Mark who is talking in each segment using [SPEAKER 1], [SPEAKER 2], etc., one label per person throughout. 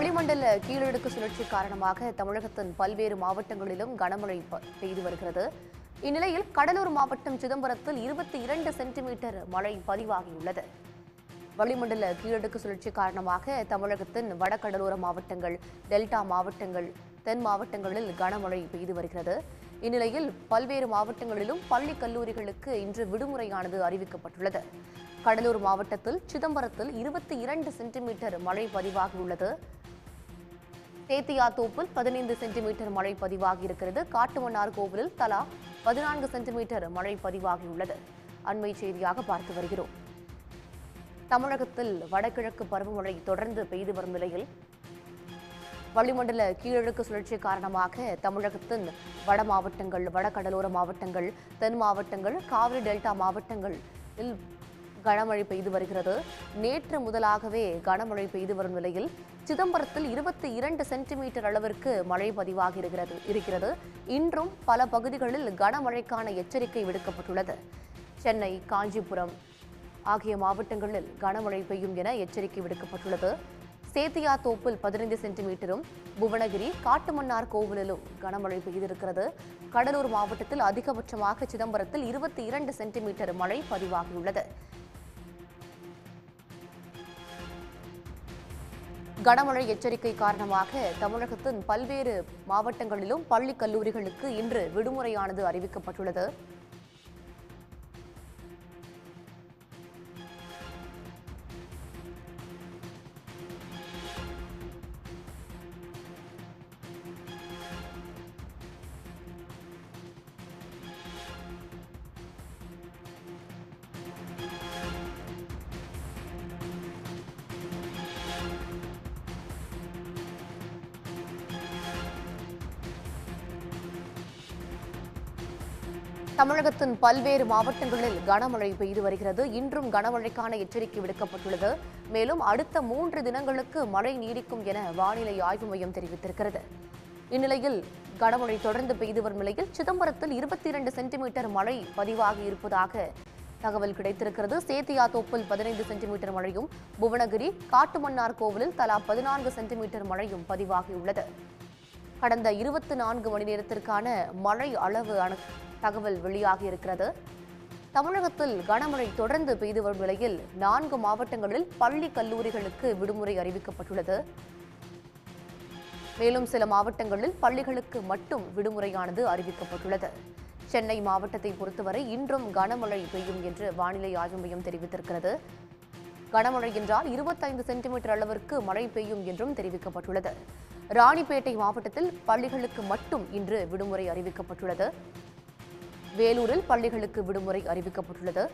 [SPEAKER 1] வளிமண்டல கீழடுக்கு சுழற்சி காரணமாக தமிழகத்தின் பல்வேறு மாவட்டங்களிலும் கனமழை பெய்து வருகிறது. இந்நிலையில் கடலூர் மாவட்டம் சிதம்பரத்தில் 22 சென்டிமீட்டர் மழை பதிவாகியுள்ளது. வளிமண்டல கீழடுக்கு சுழற்சி காரணமாக தமிழகத்தின் வடகடலோர மாவட்டங்கள், டெல்டா மாவட்டங்கள், தென் மாவட்டங்களில் கனமழை பெய்து வருகிறது. இந்நிலையில் பல்வேறு மாவட்டங்களிலும் பள்ளி கல்லூரிகளுக்கு இன்று விடுமுறையானது அறிவிக்கப்பட்டுள்ளது. கடலூர் மாவட்டத்தில் சிதம்பரத்தில் 22 சென்டிமீட்டர் மழை பதிவாகியுள்ளது. சேத்தியாத்தோப்பில் 15 சென்டிமீட்டர் மழை பதிவாகியிருக்கிறது. காட்டுமன்னார் கோவிலில் தலா 14 சென்டிமீட்டர் மழை பதிவாகியுள்ளது. அண்மை செய்தியாக பார்த்து வருகிறோம். தமிழகத்தில் வடகிழக்கு பருவமழை தொடர்ந்து பெய்து வரும் நிலையில் வளிமண்டல கீழடுக்கு சுழற்சி காரணமாக தமிழகத்தின் வட மாவட்டங்கள், வடகடலோர மாவட்டங்கள், தென் மாவட்டங்கள், காவிரி டெல்டா மாவட்டங்களில் கனமழை பெய்து வருகிறது. நேற்று முதலாகவே கனமழை பெய்து வரும் நிலையில் சிதம்பரத்தில் 22 சென்டிமீட்டர் அளவிற்கு மழை பதிவாகி இருக்கிறது. இன்றும் பல பகுதிகளில் கனமழைக்கான எச்சரிக்கை விடுக்கப்பட்டுள்ளது. சென்னை, காஞ்சிபுரம் ஆகிய மாவட்டங்களில் கனமழை பெய்யும் என எச்சரிக்கை விடுக்கப்பட்டுள்ளது. சேத்தியாத்தோப்பில் 15 சென்டிமீட்டரும், புவனகிரி, காட்டுமன்னார் கோவிலிலும் கனமழை பெய்திருக்கிறது. கடலூர் மாவட்டத்தில் அதிகபட்சமாக சிதம்பரத்தில் 22 சென்டிமீட்டர் மழை பதிவாகியுள்ளது. கனமழை எச்சரிக்கை காரணமாக தமிழகத்தின் பல்வேறு மாவட்டங்களிலும் பள்ளி கல்லூரிகளுக்கு இன்று விடுமுறையானது அறிவிக்கப்பட்டுள்ளது. தமிழகத்தின் பல்வேறு மாவட்டங்களில் கனமழை பெய்து வருகிறது. இன்றும் கனமழைக்கான எச்சரிக்கை விடுக்கப்பட்டுள்ளது. மேலும் அடுத்த 3 தினங்களுக்கு மழை நீடிக்கும் என வானிலை ஆய்வு மையம் தெரிவித்திருக்கிறது. இந்நிலையில் கனமழை தொடர்ந்து பெய்து வரும் நிலையில் சிதம்பரத்தில் 22 சென்டிமீட்டர் மழை பதிவாகி இருப்பதாக தகவல் கிடைத்திருக்கிறது. சேத்தியாத்தோப்பில் 15 சென்டிமீட்டர் மழையும், புவனகிரி, காட்டுமன்னார் கோவிலில் தலா 14 சென்டிமீட்டர் மழையும் பதிவாகியுள்ளது. கடந்த 24 மணி நேரத்திற்கான மழை அளவு தகவல் வெளியாகி இருக்கிறது. தமிழகத்தில் கனமழை தொடர்ந்து பெய்து வரும் நிலையில் 4 மாவட்டங்களில் பள்ளி கல்லூரிகளுக்கு விடுமுறை அறிவிக்கப்பட்டுள்ளது. மேலும் சில மாவட்டங்களில் பள்ளிகளுக்கு மட்டும் விடுமுறையானது அறிவிக்கப்பட்டுள்ளது. சென்னை மாவட்டத்தை பொறுத்தவரை இன்றும் கனமழை பெய்யும் என்று வானிலை ஆய்வு மையம் தெரிவித்திருக்கிறது. கனமழை என்றால் 25 சென்டிமீட்டர் அளவிற்கு மழை பெய்யும் என்றும் தெரிவிக்கப்பட்டுள்ளது. ராணிப்பேட்டை மாவட்டத்தில் பள்ளிகளுக்கு மட்டும் இன்று விடுமுறை அறிவிக்கப்பட்டுள்ளது. வேலூரில் பள்ளிகளுக்கு விடுமுறை அறிவிக்கப்பட்டுள்ளது.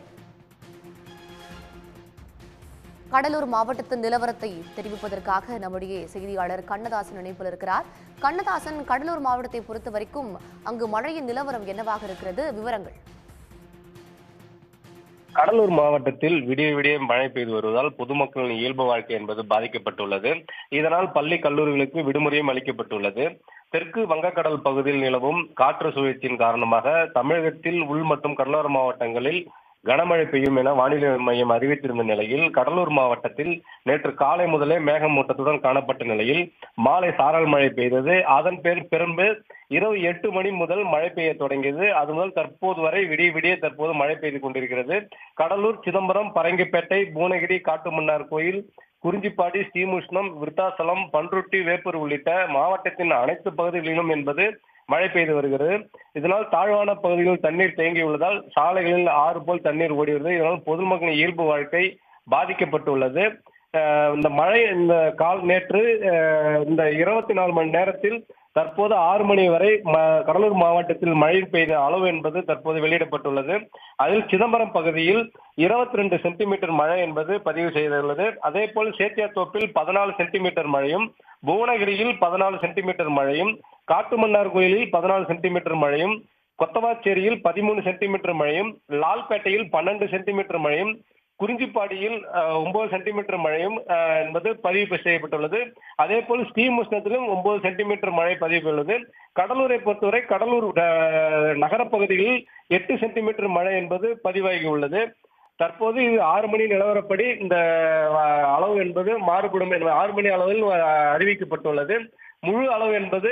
[SPEAKER 1] கடலூர் மாவட்டத்தின் நிலவரத்தை தெரிவிப்பதற்காக நம்முடைய செய்தியாளர் கண்ணதாசன் இணைப்பில் இருக்கிறார். கண்ணதாசன், கடலூர் மாவட்டத்தை பொறுத்த வரைக்கும் அங்கு மழையின் நிலவரம் என்னவாக இருக்கிறது? விவரங்கள்.
[SPEAKER 2] கடலூர் மாவட்டத்தில் விடிய விடிய மழை பெய்து வருவதால் பொதுமக்களின் இயல்பு வாழ்க்கை என்பது பாதிக்கப்பட்டுள்ளது. இதனால் பள்ளி கல்லூரிகளுக்கு விடுமுறையும் அளிக்கப்பட்டுள்ளது. தெற்கு வங்கக்கடல் பகுதியில் நிலவும் காற்று சுழற்சியின் காரணமாக தமிழகத்தில் உள் மற்றும் கடலோர மாவட்டங்களில் கனமழை பெய்யும் என வானிலை மையம் அறிவித்திருந்த நிலையில் கடலூர் மாவட்டத்தில் நேற்று காலை முதலே மேகமூட்டத்துடன் காணப்பட்ட நிலையில் மாலை சாரல் மழை பெய்தது. அதன் பிறகு இரவு 8 மணி முதல் மழை பெய்ய தொடங்கியது. அது முதல் தற்போது வரை விடிய விடிய தற்போது மழை பெய்து கொண்டிருக்கிறது. கடலூர், சிதம்பரம், பரங்கிப்பேட்டை, புவனகிரி, காட்டுமன்னார் கோயில், குறிஞ்சிப்பாடி, ஸ்ரீமுஷ்ணம், விருத்தாசலம், பன்ருட்டி, வேப்பூர் உள்ளிட்ட மாவட்டத்தின் அனைத்து பகுதிகளிலும் என்பது மழை பெய்து வருகிறது. இதனால் தாழ்வான பகுதிகளில் தண்ணீர் தேங்கியுள்ளதால் சாலைகளில் ஆறு போல் தண்ணீர் ஓடி வருகிறது. இதனால் பொதுமக்களின் இயல்பு வாழ்க்கை பாதிக்கப்பட்டுள்ளது. இந்த மழை நேற்று இந்த 24 மணி நேரத்தில் தற்போது 6 மணி வரை கடலூர் மாவட்டத்தில் மழை பெய்த அளவு என்பது தற்போது வெளியிடப்பட்டுள்ளது. அதில் சிதம்பரம் பகுதியில் 22 சென்டிமீட்டர் மழை என்பது பதிவு செய்துள்ளது. அதே போல் சேத்தியாத்தோப்பில் 14 சென்டிமீட்டர் மழையும், புவனகிரியில் 14 சென்டிமீட்டர் மழையும், காட்டுமன்னார் கோயிலில் 14 சென்டிமீட்டர் மழையும், கொத்தவாச்சேரியில் 13 சென்டிமீட்டர் மழையும், லால்பேட்டையில் 12 சென்டிமீட்டர் மழையும், குறிஞ்சிப்பாடியில் 9 சென்டிமீட்டர் மழையும் என்பது பதிவு செய்யப்பட்டுள்ளது. அதே போல் ஸ்ரீமுஷ்ணத்திலும் 9 சென்டிமீட்டர் மழை பதிவுள்ளது. கடலூரை பொறுத்தவரை கடலூர் நகர பகுதிகளில் 8 சென்டிமீட்டர் மழை என்பது பதிவாகியுள்ளது. தற்போது இது 6 மணி நிலவரப்படி இந்த அளவு என்பது மாறுபடும் 6 மணி அளவில் அறிவிக்கப்பட்டுள்ளது. முழு அளவு என்பது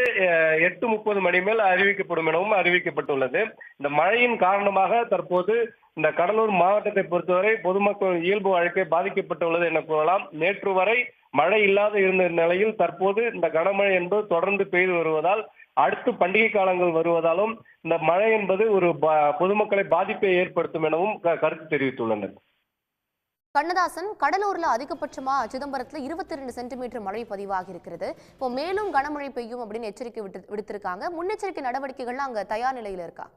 [SPEAKER 2] 8:30 மணி மேல் அறிவிக்கப்படும் எனவும் அறிவிக்கப்பட்டுள்ளது. இந்த மழையின் காரணமாக தற்போது இந்த கடலூர் மாவட்டத்தை பொறுத்தவரை பொதுமக்கள் இயல்பு வாழ்க்கை பாதிக்கப்பட்டுள்ளது என கூறலாம். நேற்று வரை மழை இல்லாத இருந்த நிலையில் தற்போது இந்த கனமழை என்பது தொடர்ந்து பெய்து வருவதால் அடுத்து பண்டிகை காலங்கள் வருவதாலும் இந்த மழை என்பது ஒரு பொதுமக்களை பாதிப்பை ஏற்படுத்தும் எனவும் கருத்து தெரிவித்துள்ளனர்.
[SPEAKER 1] கண்ணதாசன், கடலூர்ல அதிகபட்சமா சிதம்பரத்துல 22 சென்டிமீட்டர் மழை பதிவாகி இருக்கிறது. இப்போ மேலும் கனமழை பெய்யும் அப்படின்னு எச்சரிக்கை விடுத்திருக்காங்க. முன்னெச்சரிக்கை நடவடிக்கைகள்லாம் அங்க தயார் நிலையில இருக்கா?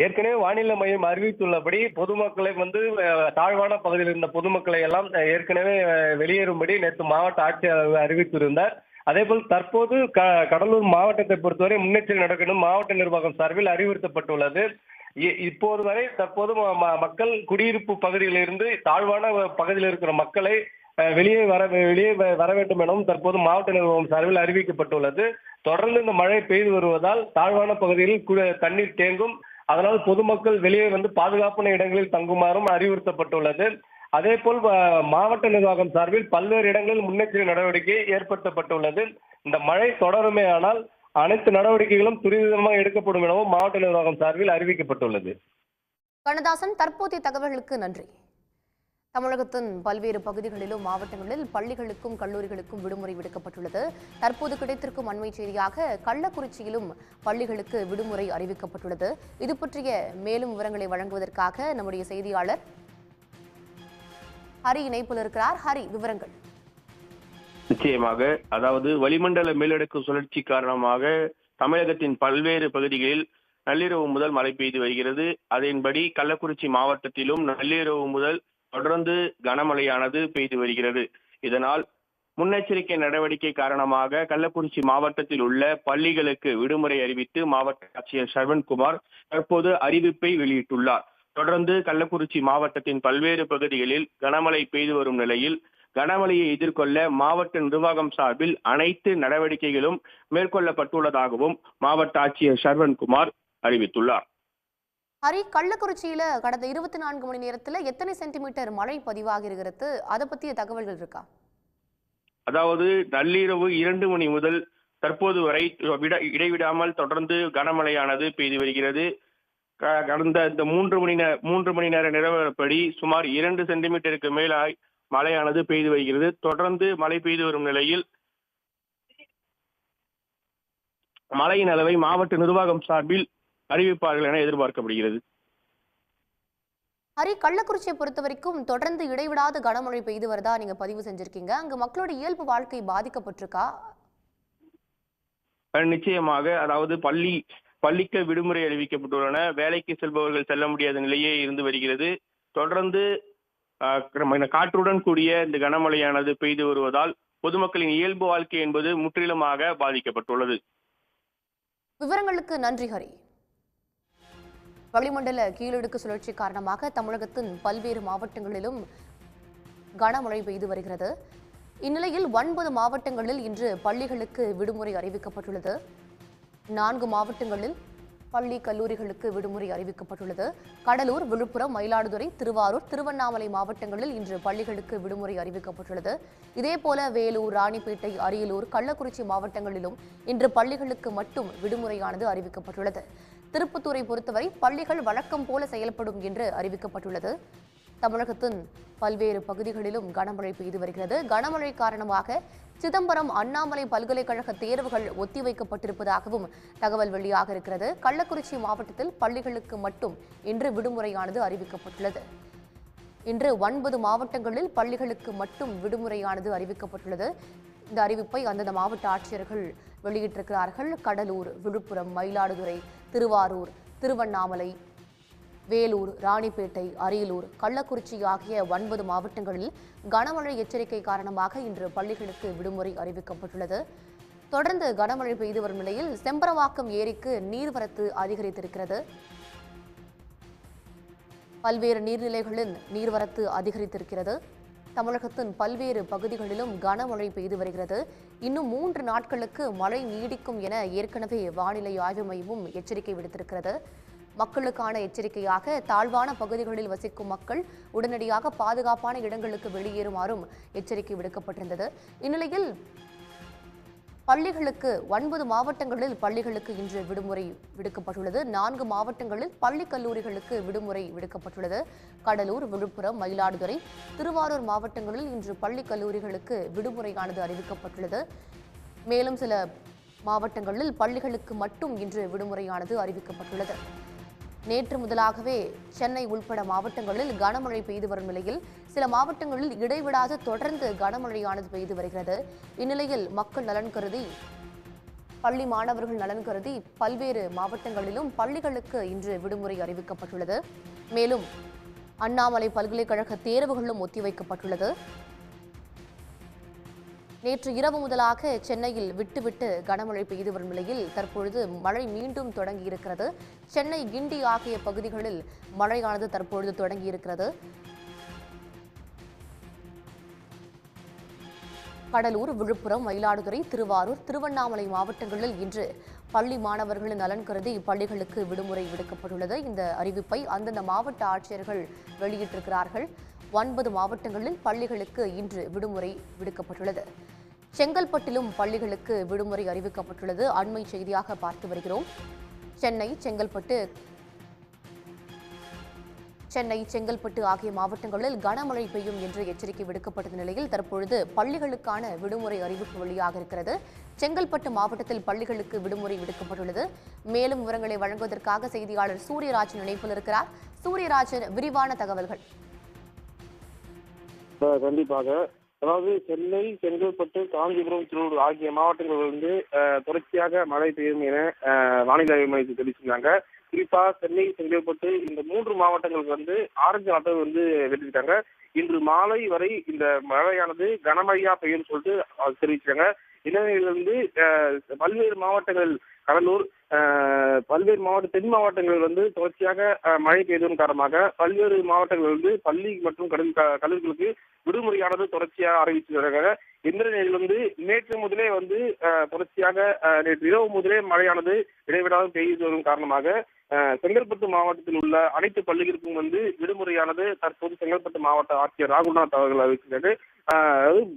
[SPEAKER 2] ஏற்கனவே வானிலை மையம் அறிவித்துள்ளபடி பொதுமக்களை தாழ்வான பகுதியில் இருந்த பொதுமக்களை எல்லாம் ஏற்கனவே வெளியேறும்படி நேற்று மாவட்ட ஆட்சியர் அறிவித்திருந்தார். அதேபோல் தற்போது கடலூர் மாவட்டத்தை பொறுத்தவரை முன்னெச்சரிக்கை நடக்கணும் மாவட்ட நிர்வாகம் சார்பில் அறிவுறுத்தப்பட்டுள்ளது. இப்போது வரை தற்போது மக்கள் குடியிருப்பு பகுதியிலிருந்து தாழ்வான பகுதியில் இருக்கிற மக்களை வெளியே வர வேண்டும் எனவும் தற்போது மாவட்ட நிர்வாகம் சார்பில் அறிவிக்கப்பட்டுள்ளது. தொடர்ந்து இந்த மழை பெய்து வருவதால் தாழ்வான பகுதியில் தண்ணீர் தேங்கும். அதனால் பொதுமக்கள் வெளியே பாதுகாப்பான இடங்களில் தங்குமாறும் அறிவுறுத்தப்பட்டுள்ளது. அதே போல் மாவட்ட நிர்வாகம் சார்பில் பல்வேறு இடங்களில் முன்னெச்சரிக்கை நடவடிக்கை ஏற்படுத்தப்பட்டுள்ளது. இந்த மழை தொடருமே ஆனால் அனைத்து நடவடிக்கைகளும் துரிதமாக எடுக்கப்படும் எனவும் மாவட்ட நிர்வாகம் சார்பில் அறிவிக்கப்பட்டுள்ளது.
[SPEAKER 1] கண்ணதாசன், தற்போதைய தகவல்களுக்கு நன்றி. தமிழகத்தின் பல்வேறு பகுதிகளிலும் மாவட்டங்களில் பள்ளிகளுக்கும் கல்லூரிகளுக்கும் விடுமுறை விடுக்கப்பட்டுள்ளது. தற்போது கிடைத்திருக்கும் அண்மை செய்தியாக கள்ளக்குறிச்சியிலும் பள்ளிகளுக்கு விடுமுறை அறிவிக்கப்பட்டுள்ளது. இது பற்றிய மேலும் விவரங்களை வழங்குவதற்காக நம்முடைய செய்தியாளர் ஹரி இணைப்பில் இருக்கிறார். ஹரி, விவரங்கள்.
[SPEAKER 3] நிச்சயமாக, அதாவது வளிமண்டல மேலடுக்கு சுழற்சி காரணமாக தமிழகத்தின் பல்வேறு பகுதிகளில் நள்ளிரவு முதல் மழை பெய்து வருகிறது. அதன்படி கள்ளக்குறிச்சி மாவட்டத்திலும் நள்ளிரவு முதல் தொடர்ந்து கனமழையானது பெய்து வருகிறது. இதனால் முன்னெச்சரிக்கை நடவடிக்கை காரணமாக கள்ளக்குறிச்சி மாவட்டத்தில் உள்ள பள்ளிகளுக்கு விடுமுறை அறிவித்து மாவட்ட ஆட்சியர் சரவண்குமார் தற்போது அறிவிப்பை வெளியிட்டுள்ளார். தொடர்ந்து கள்ளக்குறிச்சி மாவட்டத்தின் பல்வேறு பகுதிகளில் கனமழை பெய்து வரும் நிலையில் கனமழையை எதிர்கொள்ள மாவட்ட நிர்வாகம் சார்பில் அனைத்து நடவடிக்கைகளும் மேற்கொள்ளப்பட்டுள்ளதாகவும் மாவட்ட ஆட்சியர் சரவண்குமார் அறிவித்துள்ளார்.
[SPEAKER 1] ஹரி, கள்ளக்குறிச்சியில கடந்த 24 மணி நேரத்துல எத்தனை சென்டிமீட்டர் மழை பதிவாகி இருக்கிறது? அதை பத்திய தகவல்கள் இருக்கா?
[SPEAKER 3] அதாவது நள்ளிரவு 2 மணி முதல் தற்போது வரை இடைவிடாமல் தொடர்ந்து கனமழையானது பெய்து வருகிறது. கடந்த இந்த 3 மணி நேர நிலவரப்படி சுமார் 2 சென்டிமீட்டருக்கு மேலாய் மழையானது பெய்து வருகிறது. தொடர்ந்து மழை பெய்து வரும் நிலையில் மழையின் அளவை மாவட்ட நிர்வாகம் சார்பில் அறிவிப்பார்கள் என எதிர்பார்க்கப்படுகிறது.
[SPEAKER 1] ஹரி, கள்ளக்குறிச்சியை பொறுத்த வரைக்கும் தொடர்ந்து இடைவிடாத கனமழை பெய்து வருதா நீங்க பதிவு செஞ்சிருக்கீங்க. அங்க மக்களோட இயல்பு வாழ்க்கை பாதிக்கப்பட்டிருக்கா?
[SPEAKER 3] நிச்சயமாக, அதாவது பள்ளிக்கு விடுமுறை அறிவிக்கப்பட்டுள்ளன. வேலைக்கு செல்பவர்கள் செல்ல முடியாத நிலையே இருந்து வருகிறது. தொடர்ந்து காற்றுடன் கூடிய இந்த கனமழையானது பெய்து வருவதால் பொதுமக்களின் இயல்பு வாழ்க்கை என்பது முற்றிலுமாக பாதிக்கப்பட்டுள்ளது.
[SPEAKER 1] விவரங்களுக்கு நன்றி ஹரி. வளிமண்டல கீழடுக்கு சுழற்சி காரணமாக தமிழகத்தின் பல்வேறு மாவட்டங்களிலும் கனமழை பெய்து வருகிறது. இந்நிலையில் 9 மாவட்டங்களில் இன்று பள்ளிகளுக்கு விடுமுறை அறிவிக்கப்பட்டுள்ளது. 4 மாவட்டங்களில் பள்ளி கல்லூரிகளுக்கு விடுமுறை அறிவிக்கப்பட்டுள்ளது. கடலூர், விழுப்புரம், மயிலாடுதுறை, திருவாரூர், திருவண்ணாமலை மாவட்டங்களில் இன்று பள்ளிகளுக்கு விடுமுறை அறிவிக்கப்பட்டுள்ளது. இதேபோல வேலூர், ராணிப்பேட்டை, அரியலூர், கள்ளக்குறிச்சி மாவட்டங்களிலும் இன்று பள்ளிகளுக்கு மட்டும் விடுமுறையானது அறிவிக்கப்பட்டுள்ளது. திருப்பத்தூரை பொறுத்தவரை பள்ளிகள் வழக்கம் போல செயல்படும் என்று அறிவிக்கப்பட்டுள்ளது. தமிழகத்தின் பல்வேறு பகுதிகளிலும் கனமழை பெய்து வருகிறது. கனமழை காரணமாக சிதம்பரம் அண்ணாமலை பல்கலைக்கழக தேர்வுகள் ஒத்திவைக்கப்பட்டிருப்பதாகவும் தகவல் வெளியாக இருக்கிறது. கள்ளக்குறிச்சி மாவட்டத்தில் பள்ளிகளுக்கு மட்டும் இன்று விடுமுறையானது அறிவிக்கப்பட்டுள்ளது. இன்று 9 மாவட்டங்களில் பள்ளிகளுக்கு மட்டும் விடுமுறையானது அறிவிக்கப்பட்டுள்ளது. இந்த அறிவிப்பை அந்தந்த மாவட்ட ஆட்சியர்கள் வெளியிட்டிருக்கிறார்கள். கடலூர், விழுப்புரம், மயிலாடுதுறை, திருவாரூர், திருவண்ணாமலை, வேலூர், ராணிப்பேட்டை, அரியலூர், கள்ளக்குறிச்சி ஆகிய 9 மாவட்டங்களில் கனமழை எச்சரிக்கை காரணமாக இன்று பள்ளிகளுக்கு விடுமுறை அறிவிக்கப்பட்டுள்ளது. தொடர்ந்து கனமழை பெய்து வரும் நிலையில் செம்பரவாக்கம் ஏரிக்கு நீர்வரத்து அதிகரித்திருக்கிறது. பல்வேறு நீர்நிலைகளில் நீர்வரத்து அதிகரித்திருக்கிறது. தமிழகத்தின் பல்வேறு பகுதிகளிலும் கனமழை பெய்து வருகிறது. இன்னும் 3 நாட்களுக்கு மழை நீடிக்கும் என ஏற்கனவே வானிலை ஆய்வு மையமும் எச்சரிக்கை விடுத்திருக்கிறது. மக்களுக்கான எச்சரிக்கையாக தாழ்வான பகுதிகளில் வசிக்கும் மக்கள் உடனடியாக பாதுகாப்பான இடங்களுக்கு வெளியேறுமாறும் எச்சரிக்கை விடுக்கப்பட்டிருந்தது. இந்நிலையில் பள்ளிகளுக்கு 9 மாவட்டங்களில் பள்ளிகளுக்கு இன்று விடுமுறை விடுக்கப்பட்டுள்ளது. 4 மாவட்டங்களில் பள்ளி கல்லூரிகளுக்கு விடுமுறை விடுக்கப்பட்டுள்ளது. கடலூர், விழுப்புரம், மயிலாடுதுறை, திருவாரூர் மாவட்டங்களில் இன்று பள்ளி கல்லூரிகளுக்கு விடுமுறையானது அறிவிக்கப்பட்டுள்ளது. மேலும் சில மாவட்டங்களில் பள்ளிகளுக்கு மட்டும் இன்று விடுமுறையானது அறிவிக்கப்பட்டுள்ளது. நேற்று முதலாகவே சென்னை உள்பட மாவட்டங்களில் கனமழை பெய்து வரும் நிலையில் சில மாவட்டங்களில் இடைவிடாது தொடர்ந்து கனமழையானது பெய்து வருகிறது. இந்நிலையில் மக்கள் நலன் கருதி, பள்ளி மாணவர்கள் நலன் கருதி பல்வேறு மாவட்டங்களிலும் பள்ளிகளுக்கு இன்று விடுமுறை அறிவிக்கப்பட்டுள்ளது. மேலும் அண்ணாமலை பல்கலைக்கழக தேர்வுகளும் ஒத்திவைக்கப்பட்டுள்ளது. நேற்று இரவு முதலாக சென்னையில் விட்டுவிட்டு கனமழை பெய்து வரும் நிலையில் தற்பொழுது மழை மீண்டும் தொடங்கியிருக்கிறது. சென்னை, கிண்டி ஆகிய பகுதிகளில் மழையானது தற்பொழுது தொடங்கியிருக்கிறது. கடலூர், விழுப்புரம், மயிலாடுதுறை, திருவாரூர், திருவண்ணாமலை மாவட்டங்களில் இன்று பள்ளி மாணவர்களின் நலன் கருதி பள்ளிகளுக்கு விடுமுறை விடுக்கப்பட்டுள்ளது. இந்த அறிவிப்பை அந்தந்த மாவட்ட ஆட்சியர்கள் வெளியிட்டிருக்கிறார்கள். 9 மாவட்டங்களில் பள்ளிகளுக்கு இன்று விடுமுறை விடுக்கப்பட்டுள்ளது. செங்கல்பட்டிலும் பள்ளிகளுக்கு விடுமுறை அறிவிக்கப்பட்டுள்ளது. அண்மை செய்தியாக பார்த்து வருகிறோம். சென்னை, செங்கல்பட்டு ஆகிய மாவட்டங்களில் கனமழை பெய்யும் என்று எச்சரிக்கை விடுக்கப்பட்ட நிலையில் தற்பொழுது பள்ளிகளுக்கான விடுமுறை அறிவிப்பு வெளியாக இருக்கிறது. செங்கல்பட்டு மாவட்டத்தில் பள்ளிகளுக்கு விடுமுறை விடுக்கப்பட்டுள்ளது. மேலும் விவரங்களை வழங்குவதற்காக செய்தியாளர் சூரியராஜன் இணைப்பில் இருக்கிறார். சூரியராஜன், விரிவான தகவல்கள்.
[SPEAKER 4] கண்டிப்பாக. அதாவது சென்னை, செங்கல்பட்டு, காஞ்சிபுரம், திருவள்ளூர் ஆகிய மாவட்டங்களிலிருந்து தொடர்ச்சியாக மழை பெய்யும் என வானிலை ஆய்வு மையத்தில் தெரிவிச்சிருக்காங்க. குறிப்பா சென்னை, செங்கல்பட்டு இந்த 3 மாவட்டங்களுக்கு ஆரஞ்சு அட்டை வெளியிட்டாங்க. இன்று மாலை வரை இந்த மழையானது கனமழையா பெய்யும் சொல்லிட்டு தெரிவிச்சிருக்காங்க. இந்நிலையிலிருந்து பல்வேறு மாவட்டங்கள், கடலூர், பல்வேறு தென் மாவட்டங்களில் தொடர்ச்சியாக மழை பெய்ததன் காரணமாக பல்வேறு மாவட்டங்களில் பள்ளி மற்றும் கல்லூரிகளுக்கு விடுமுறையானது தொடர்ச்சியாக அறிவிச்சிருக்காங்க. இந்த நிலையிலிருந்து நேற்று முதலே தொடர்ச்சியாக நேற்று இரவு முதலே மழையானது இடைவிடாது பெய்து வரும் காரணமாக செங்கல்பட்டு மாவட்டத்தில் உள்ள அனைத்து பள்ளிகளுக்கும் விடுமுறையானது தற்போது செங்கல்பட்டு மாவட்ட ஆட்சியர் ராகுல்நாத் அவர்கள் அறிவிச்சிருக்காரு.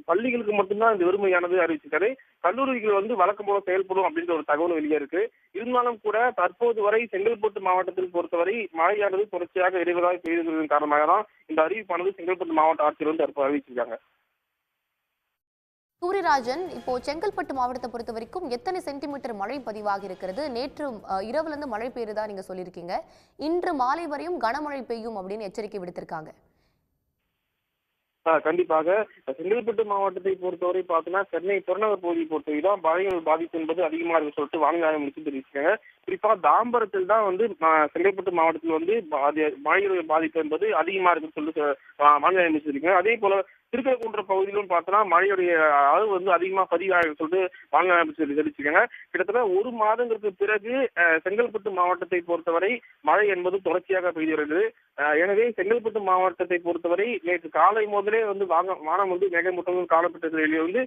[SPEAKER 4] பள்ளிகளுக்கு மட்டும்தான் இந்த விடுமுறையானது அறிவிச்சிருக்காரு. கல்லூரிகள் வழக்கம் போல செயல்படும் அப்படின்ற ஒரு தகவல் வெளியே இருக்கு. இருந்தாலும் கூட தற்போது வரை செங்கல்பட்டு மாவட்டத்தில் பொறுத்தவரை மழையானது தொடர்ச்சியாக இடைவிடாது பெய்ததன் காரணமாக தான் இந்த அறிவிப்பானது செங்கல்பட்டு மாவட்ட ஆட்சியர் தற்போது அறிவிச்சிருக்காங்க.
[SPEAKER 1] சூரியராஜன், இப்போ செங்கல்பட்டு மாவட்டத்தை பொறுத்த வரைக்கும் எத்தனை சென்டிமீட்டர் மழை பதிவாகி இருக்கிறது? நேற்று இரவுல இருந்து மழை பெய்யுறதா நீங்க சொல்லியிருக்கீங்க. இன்று மாலை வரையும் கனமழை பெய்யும் அப்படின்னு எச்சரிக்கை விடுத்திருக்காங்க.
[SPEAKER 4] கண்டிப்பாக. செங்கல்பட்டு மாவட்டத்தை பொறுத்தவரை பார்த்தோம்னா சென்னை புறநகர் பகுதியை பொறுத்தவரை தான் மழைகள் பாதிப்பு என்பது அதிகமா இருக்கு சொல்லிட்டு வானிலை ஆய்வு மையம் தெரிவிச்சிருக்காங்க. குறிப்பா தாம்பரத்தில் தான் செங்கல்பட்டு மாவட்டத்தில் மழையுடைய பாதிப்பு என்பது அதிகமா இருக்குன்னு சொல்லிட்டு வானிலை ஆய்வு தெரிவிச்சிருக்காங்க. அதே போல திருக்கழுக்குன்ற பகுதியிலும் பார்த்தோம்னா மழையுடைய அளவு அதிகமா பதிவாக சொல்லிட்டு வானிலை ஆய்வு தெரிவிச்சிருக்காங்க. கிட்டத்தட்ட 1 மாதங்களுக்கு பிறகு செங்கல்பட்டு மாவட்டத்தை பொறுத்தவரை மழை என்பது தொடர்ச்சியாக பெய்து வருகிறது. எனவே செங்கல்பட்டு மாவட்டத்தை பொறுத்தவரை நேற்று காலை முதலே வானம் மேகமூட்டங்கள் காணப்பட்டதில்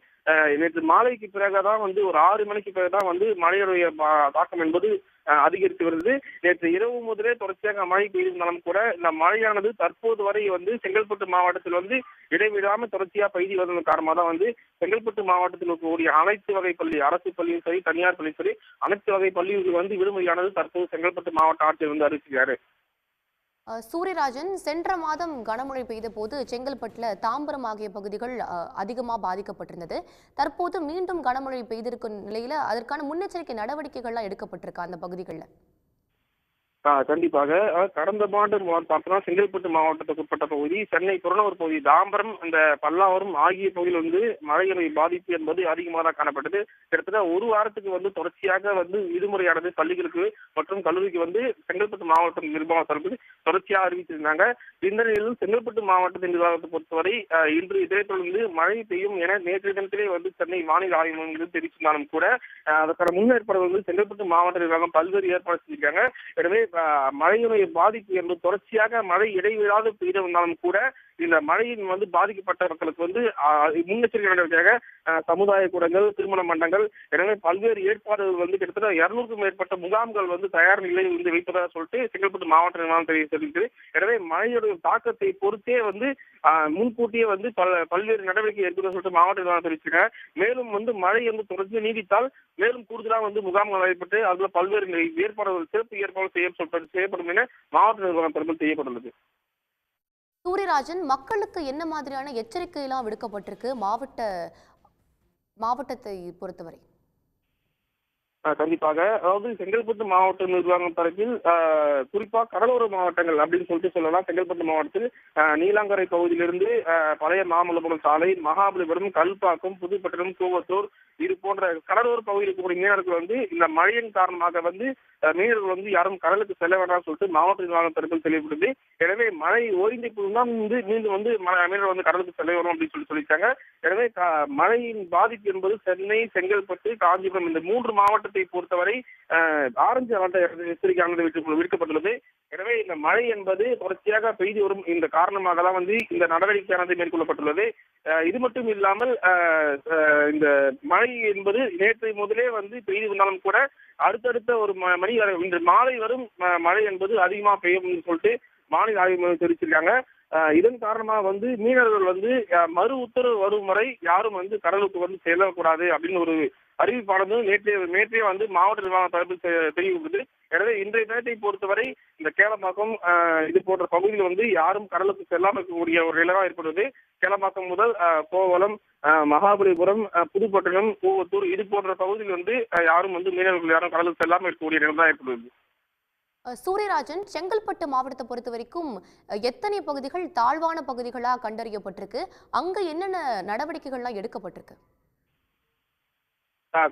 [SPEAKER 4] நேற்று மாலைக்கு பிறகுதான் ஒரு 6 மணிக்கு பிறகுதான் மழையுடைய தாக்கம் என்பது அதிகரித்து வருது. நேற்று இரவு முதலே தொடர்ச்சியாக மழை பெய்திருந்தாலும் கூட இந்த மழையானது தற்போது வரை செங்கல்பட்டு மாவட்டத்தில் இடைவிடாமல் தொடர்ச்சியா பெய்து வருவதன் காரணமாக தான் செங்கல்பட்டு மாவட்டத்தில் இருக்கக்கூடிய அனைத்து வகை பள்ளி, அரசு பள்ளியும் சரி, தனியார் பள்ளியும் சரி, அனைத்து வகை பள்ளிகளுக்கு விடுமுறையானது தற்போது செங்கல்பட்டு மாவட்ட ஆட்சியர் அறிவிச்சிருக்காரு.
[SPEAKER 1] சூரியராஜன், சென்ற மாதம் கனமழை பெய்த போது செங்கல்பட்டுல தாம்பரம் ஆகிய பகுதிகள் அதிகமாக பாதிக்கப்பட்டிருந்தது. தற்போது மீண்டும் கனமழை பெய்திருக்கும் நிலையில அதற்கான முன்னெச்சரிக்கை நடவடிக்கைகள்லாம் எடுக்கப்பட்டிருக்கா அந்த பகுதிகளில்?
[SPEAKER 4] கண்டிப்பாக. கடந்த ஆண்டு பார்த்தோம்னா செங்கல்பட்டு மாவட்டத்துக்கு உட்பட்ட பகுதி, சென்னை புறநகர் பகுதி, தாம்பரம், இந்த பல்லாவரம் ஆகிய பகுதியில் மழையுடைய பாதிப்பு என்பது அதிகமாக காணப்பட்டது. கிட்டத்தட்ட 1 வாரத்துக்கு தொடர்ச்சியாக விடுமுறையானது பள்ளிகளுக்கு மற்றும் கல்லூரிக்கு செங்கல்பட்டு மாவட்ட நிர்வாகம் சார்பில் தொடர்ச்சியாக அறிவித்திருந்தாங்க. இந்த நிலையில் செங்கல்பட்டு மாவட்டத்தின் நிர்வாகத்தை பொறுத்தவரை இன்று இதே தொடர்ந்து மழை பெய்யும் என நேற்று தினத்திலே சென்னை வானிலை ஆய்வு மையம் தெரிவித்திருந்தாலும் கூட அதற்கான முன்னேற்பாடுகள் செங்கல்பட்டு மாவட்ட நிர்வாகம் பல்வேறு ஏற்பாடு செஞ்சிருக்காங்க. எனவே மழையினுடைய பாதிப்பு என்பது தொடர்ச்சியாக மழை இடைவிடாது பெய்து வந்தாலும் கூட இந்த மழையின் பாதிக்கப்பட்ட மக்களுக்கு முன்னெச்சரிக்கை நடவடிக்கையாக சமுதாய கூடங்கள், திருமண மண்டங்கள், எனவே பல்வேறு ஏற்பாடுகள் கிட்டத்தட்ட 200க்கும் மேற்பட்ட முகாம்கள் தயார் நிலையில் வைப்பதாக சொல்லிட்டு செங்கல்பட்டு மாவட்ட நிர்வாகம் தெரிவித்தது. எனவே மழையுடைய தாக்கத்தை பொறுத்தே முன்கூட்டியே பல்வேறு நடவடிக்கை எடுப்பதாக சொல்லிட்டு மாவட்ட நிர்வாகம் தெரிவிச்சிருக்காங்க. மேலும் மழை தொடர்ந்து நீடித்தால் மேலும் கூடுதலாக முகாம்கள் நடைபெற்று அதுல பல்வேறு ஏற்பாடுகள், சிறப்பு ஏற்பாடுகள் செய்யப்படும் என மாவட்ட நிர்வாகம் தரப்பில் செய்யப்பட்டுள்ளது.
[SPEAKER 1] சூரியராஜன், மக்களுக்கு என்ன மாதிரியான எச்சரிக்கை எல்லாம் விடுக்கப்பட்டிருக்கு மாவட்டத்தை பொறுத்தவரை?
[SPEAKER 4] கண்டிப்பாக, அதாவது செங்கல்பட்டு மாவட்ட நிர்வாகம் தரப்பில் குறிப்பா கடலோர மாவட்டங்கள் அப்படின்னு சொல்லிட்டு சொல்லலாம். செங்கல்பட்டு மாவட்டத்தில் நீலாங்கரை பகுதியிலிருந்து பழைய மாமல்லபுரம் சாலை, மகாபலிபுரம், கல்பாக்கம், புதுப்பட்டினம், கூவத்தூர் இது போன்ற கடலோர பகுதியில் இருக்கக்கூடிய மீனவர்கள் இந்த மழையின் காரணமாக மீனவர்கள் யாரும் கடலுக்கு செல்ல வேண்டாம் சொல்லிட்டு மாவட்ட நிர்வாகம் தரப்பில் தெளிவுபடுது. எனவே மழை ஓய்ந்த போதுதான் மீண்டும் மீனவர்கள் கடலுக்கு செல்ல வரும் அப்படின்னு சொல்லிட்டாங்க. எனவே மழையின் பாதிப்பு என்பது சென்னை, செங்கல்பட்டு, காஞ்சிபுரம் இந்த 3 மாவட்டத்தை பொறுத்தவரை ஆரஞ்சு அலர்ட் எச்சரிக்கையானது விடுக்கப்பட்டுள்ளது. எனவே இந்த மழை என்பது தொடர்ச்சியாக பெய்து வரும் இந்த காரணமாக தான் இந்த நடவடிக்கையானது மேற்கொள்ளப்பட்டுள்ளது. இது மட்டும் இல்லாமல் இந்த மழை என்பது நேற்று முதலே பெய்து வந்தாலும் கூட அடுத்தடுத்த ஒரு மணி இன்று மாலை வரும் மழை என்பது அதிகமா பெய்யும் சொல்லிட்டு வானிலை ஆய்வு மையம் தெரிவிச்சிருக்காங்க. இதன் காரணமாக மீனவர்கள் மறு உத்தரவு வரும் வரை யாரும் கடலுக்கு செல்லக்கூடாது அப்படின்னு ஒரு அறிவிப்பானது நேற்றே மாவட்ட நிர்வாக தரப்பில் தெரிவிக்கிறது. எனவே இன்றைய தினத்தை பொறுத்தவரை இந்த கேளம்பாக்கம் இது போன்ற பகுதியில் யாரும் கடலுக்கு செல்லாமல் இருக்கக்கூடிய ஒரு நிலையாக ஏற்படுவது. கேளம்பாக்கம் முதல் கோவளம், மகாபலிபுரம், புதுப்பட்டினம், கூவத்தூர் இது போன்ற பகுதியில் யாரும் மீனவர்கள் யாரும் கடலுக்கு செல்லாமல் இருக்கக்கூடிய நிலை தான் ஏற்படுவது.
[SPEAKER 1] சூரியராஜன், செங்கல்பட்டு மாவட்டத்தை பொறுத்த வரைக்கும் எத்தனை பகுதிகள் தாழ்வான பகுதிகளாக கண்டறியப்பட்டிருக்கு? அங்க என்னென்ன நடவடிக்கைகள்லாம் எடுக்கப்பட்டிருக்கு?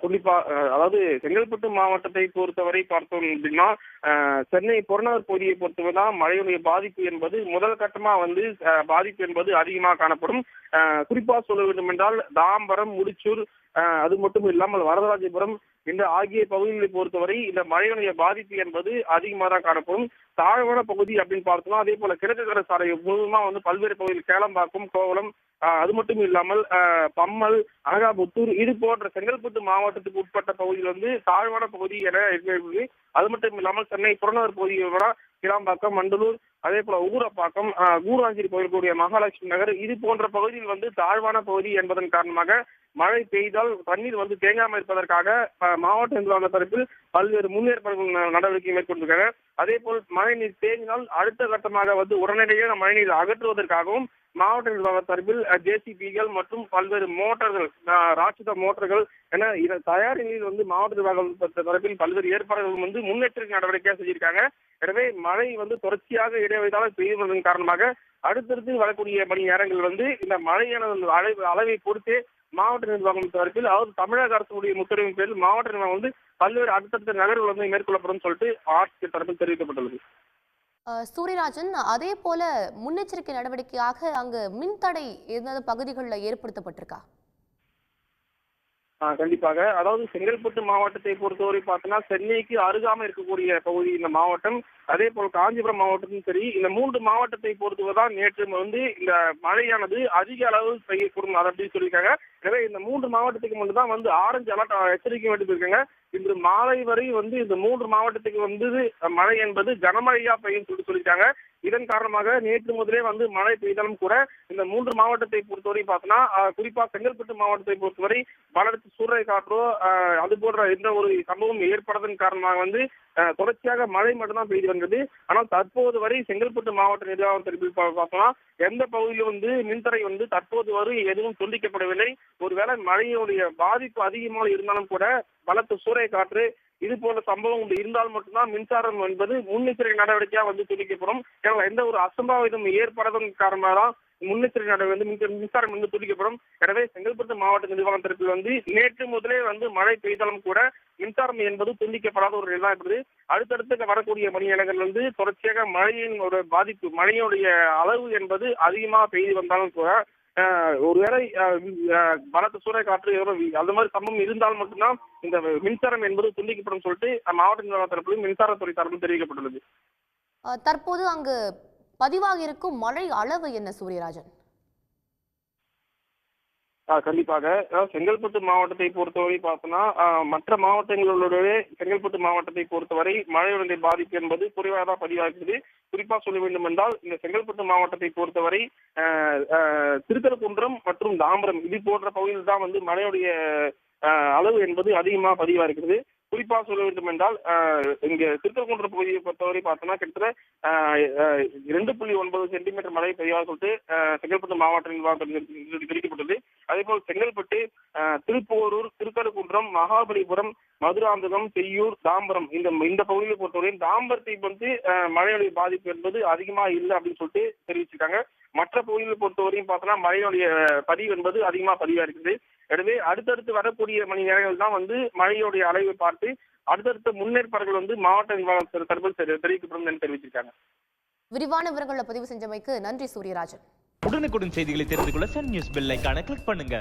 [SPEAKER 4] குறிப்பா அதாவது செங்கல்பட்டு மாவட்டத்தை பொறுத்தவரை பார்த்தோம் அப்படின்னா சென்னை புறநகர் பகுதியை பொறுத்தவரைதான் மழையுடைய பாதிப்பு என்பது முதல் கட்டமா பாதிப்பு என்பது அதிகமாக காணப்படும். குறிப்பா சொல்ல வேண்டும் என்றால் தாம்பரம், முடிச்சூர் அது மட்டும் இல்லாமல் வரதராஜபுரம் இந்த ஆகிய பகுதிகளை பொறுத்தவரை இந்த மழையுடைய பாதிப்பு என்பது அதிகமாக தான் காணப்படும். தாழ்வான பகுதி அப்படின்னு பார்த்தோம்னா அதே போல கிழக்கு கடற்கரை சாலை முழுவதுமா பல்வேறு பகுதியில் கேளம்பாக்கம், கோவளம் அது மட்டும் இல்லாமல் பம்மல், அனகாபுத்தூர் இது போன்ற செங்கல்பட்டு மாவட்டத்துக்கு உட்பட்ட பகுதியில் தாழ்வான பகுதி என இருக்கிறது. அது மட்டும் இல்லாமல் சென்னை புறநகர் பகுதியோட கிளாம்பாக்கம், மண்டலூர் அதே போல ஊரப்பாக்கம், கூராஞ்சேரி பகுதியில் மகாலட்சுமி நகர் இது போன்ற பகுதியில் தாழ்வான பகுதி என்பதன் காரணமாக மழை பெய்தால் தண்ணீர் தேங்காமல் இருப்பதற்காக மாவட்ட நிர்வாக தரப்பில் பல்வேறு முன்னேற்பாடுகள் நடவடிக்கை மேற்கொண்டிருக்காங்க. அதே போல் மழை நீர் தேங்கினால் அடுத்த கட்டமாக உடனடியாக மழைநீர் அகற்றுவதற்காகவும் மாவட்ட நிர்வாக தரப்பில் ஜேசிபிகள் மற்றும் பல்வேறு மோட்டார்கள், ராட்சத மோட்டார்கள் என தயார் நிலையில் மாவட்ட நிர்வாகம் தரப்பில் பல்வேறு ஏற்பாடுகள் முன்னெச்சரிக்கை நடவடிக்கையாக செஞ்சிருக்காங்க. எனவே மழை தொடர்ச்சியாக இடைவெளியாக பெய்வதன் காரணமாக அடுத்தடுத்து வரக்கூடிய மணி நேரங்கள் இந்த மழையான அளவை பொறுத்தே மாவட்ட நிர்வாகம் தரப்பில் அதாவது தமிழக அரசுடைய உத்தரவின் பேரில் மாவட்ட நிர்வாகம் பல்வேறு அடுத்தடுத்த நகர்வுகள் மேற்கொள்ளப்படும் சொல்லிட்டு ஆட்சியர் தரப்பில் தெரிவிக்கப்பட்டுள்ளது.
[SPEAKER 1] சூரியராஜன், அதே போல முன்னெச்சரிக்கை நடவடிக்கையாக அங்கு மின்தடை ஏதாவது பகுதிகளில் ஏற்படுத்தப்பட்டிருக்கா?
[SPEAKER 4] கண்டிப்பாக, அதாவது செங்கல்பட்டு மாவட்டத்தை பொறுத்தவரை பார்த்தோம்னா சென்னைக்கு அருகாமல் இருக்கக்கூடிய பகுதி இந்த மாவட்டம். அதே போல் காஞ்சிபுரம் மாவட்டத்திலும் சரி இந்த 3 மாவட்டத்தை பொறுத்துவதான் நேற்று இந்த மழையானது அதிக அளவு பெய்யக்கூடும் அப்படின்னு சொல்லியிருக்காங்க. எனவே இந்த 3 மாவட்டத்துக்கு மட்டும் தான் ஆரஞ்சு அலர்ட் எச்சரிக்கை விடுத்திருக்காங்க. இன்று மாலை வரை இந்த 3 மாவட்டத்துக்கு மழை என்பது கனமழையா பெய்யும் சொல்லியிருக்காங்க. இதன் காரணமாக நேற்று முதலே மழை பெய்தாலும் கூட இந்த 3 மாவட்டத்தை பொறுத்தவரை பார்த்தோம்னா குறிப்பா செங்கல்பட்டு மாவட்டத்தை பொறுத்தவரை பலருக்கு சூறை காற்றோ அது போன்ற எந்த ஒரு சம்பவம் ஏற்படுவதன் காரணமாக தொடர்ச்சியாக மழை மட்டும்தான் பெய்து வந்தது. ஆனால் தற்போது வரை செங்கல்பட்டு மாவட்ட நிர்வாகம் தெரிவித்து பார்த்தோம்னா எந்த பகுதியிலும் மின்தடை தற்போது வரை எதுவும் துண்டிக்கப்படவில்லை. ஒருவேளை மழையுடைய பாதிப்பு அதிகமாக இருந்தாலும் கூட பலத்த சூறை காற்று இது போன்ற சம்பவம் இருந்தால் மட்டும்தான் மின்சாரம் என்பது முன்னெச்சரிக்கை நடவடிக்கையா துண்டிக்கப்படும். எந்த ஒரு அசம்பாவிதம் ஏற்படுவதன் காரணமாக தான் முன்னெச்சரிக்கை நடவடிக்கை மின்சாரம் துண்டிக்கப்படும். எனவே செங்கல்பட்டு மாவட்ட நிர்வாகம் தரப்பில் நேற்று முதலே மழை பெய்தாலும் கூட மின்சாரம் என்பது துண்டிக்கப்படாத ஒரு நிலை இருக்குது. அடுத்தடுத்து வரக்கூடிய மணி நேரங்கள் தொடர்ச்சியாக மழையின் ஒரு பாதிப்பு, மழையுடைய அளவு என்பது அதிகமாக பெய்து வந்தாலும் கூட ஒருவேளை பலத்த சூறை காற்று அந்த மாதிரி சம்பவம் இருந்தால் மட்டும்தான் இந்த மின்சாரம் என்பது துண்டிக்கப்படும் சொல்லிட்டு மாவட்ட நிர்வாக தரப்பிலும் மின்சாரத்துறை தரப்பிலும் தெரிவிக்கப்பட்டுள்ளது.
[SPEAKER 1] தற்போது அங்கு பதிவாகி இருக்கும் மழை அளவு என்ன சூரியராஜன்?
[SPEAKER 4] கண்டிப்பாக செங்கல்பட்டு மாவட்டத்தை பொறுத்தவரை பார்த்தோம்னா மற்ற மாவட்டங்களோடவே செங்கல்பட்டு மாவட்டத்தை பொறுத்தவரை மழையுடைய பாதிப்பு என்பது குறைவாக தான் பதிவாகிறது. குறிப்பா சொல்ல வேண்டும் என்றால் இந்த செங்கல்பட்டு மாவட்டத்தை பொறுத்தவரை திருக்கழுக்குன்றம் மற்றும் தாம்பரம் இது போன்ற பகுதியில் தான் வந்து மழையுடைய அளவு என்பது அதிகமாக பதிவா இருக்கிறது. குறிப்பா சொல்ல வேண்டும் என்றால் இங்க திருக்கழுக்குன்றம் பகுதியை பொறுத்தவரை பார்த்தோம்னா கிட்டத்தட்ட 2.9 சென்டிமீட்டர் மழை பெய்யாத சொல்லிட்டு செங்கல்பட்டு மாவட்ட நிர்வாகத்தில் தெரிவிக்கப்பட்டது. அதே போல் செங்கல்பட்டு, திருப்போரூர், திருக்கழுக்குன்றம், மகாபலிபுரம், மதுராந்தகம், செய்யூர், தாம்பரம் இந்த பகுதியை பொறுத்தவரை தாம்பரத்தை வந்து மழையுடைய பாதிப்பு என்பது அதிகமா இல்லை அப்படின்னு சொல்லிட்டு தெரிவிச்சிருக்காங்க. மற்ற பகுதிகளை பொறுத்தவரையும் பார்த்தோம்னா மழையுடைய பதிவு என்பது அதிகமா பதிவா இருக்குது. எனவே அடுத்தடுத்து வரக்கூடிய மணி நேரங்கள் தான் வந்து மழையுடைய அளவை பார்த்து அடுத்தடுத்த முன்னேற்பாடுகள் வந்து மாவட்ட நிர்வாக தரப்பில் தெரிவிக்கப்படும் என்று தெரிவிச்சிருக்காங்க.
[SPEAKER 1] விரிவான விவரங்களை பதிவு செஞ்சமைக்கு நன்றி சூரியராஜன்.
[SPEAKER 5] உடனுக்குடன் செய்திகளை தெரிந்து கொள்ள சன் நியூஸ் பெல் ஐகானை கிளிக் பண்ணுங்க.